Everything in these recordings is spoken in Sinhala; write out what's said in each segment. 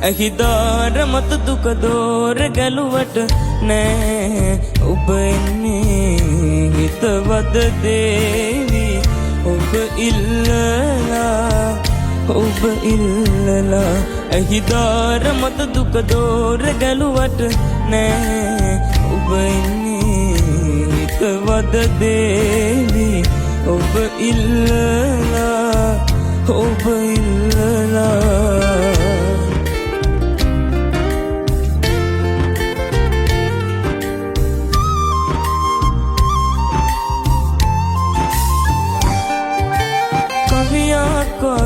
ඇහිදාර මත දුක දෝර ගැලුවට නෑ ඔබ එන්නේ හිතවද දේවි ඔබ ඉල්ලලා ඇහිදාර මත දුක දෝර ගැලුවට නෑ ඔබ එන්නේ හිතවද දේවි ඔබ ඉල්ලලා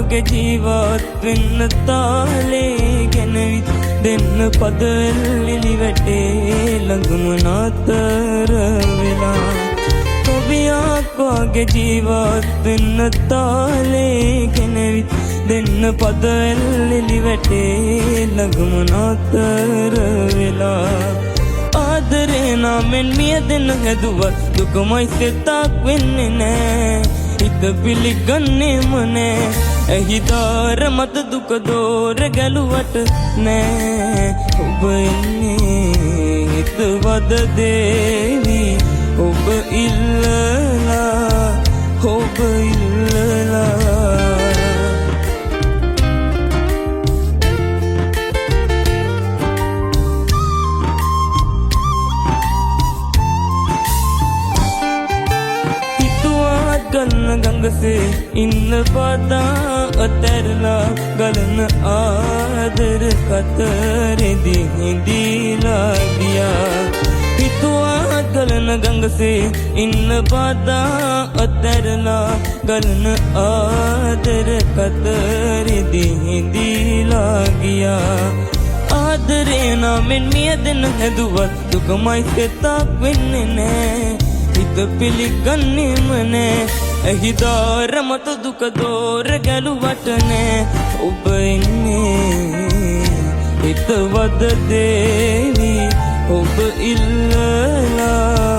කවියාගේ ජීවත් වෙන්න තාලේ ගැනවිත් දෙන්න පදල්ලිලි වැටේ ළඟම නතර වෙලා කවියාගේ ජීවත් වෙන්න තාලේ ගැනවිත් දෙන්න පදල්ලිලි වැටේ ළඟම නතර වෙලා ආදරේ නාමෙන් මියදෙන්න හැදුවත් දුකමයි සෙතක් වෙන්නේ නෑ හිත පිළිගන්නේම නෑ ඇහිදාර මත දුක දෝර ගැලුවට නෑ ඔබ එන්නේ හිතවද දේවි ඔබ ඉල්ලලා ගලන ගංගසේ ඉන්න පාතා අතැරලා ගලන ආදර කතරෙදි හිඳීලා ගියා හිතුවා ගලන ගංගසේ ඉන්න පාතා අතැරලා ගලන ආදර කතරෙදි හිඳීලා ගියා ආදරේ නාමෙන් මියදෙන්න හැදුවත් දුකමයි සෙතක් වෙන්නේ නෑ හිත පිළිගන්නේම නෑ ඇහිදාර මත දුක දෝර ගැලුවට නෑ ඔබ එන්නේ හිතවද දේවි ඔබ ඉල්ලලා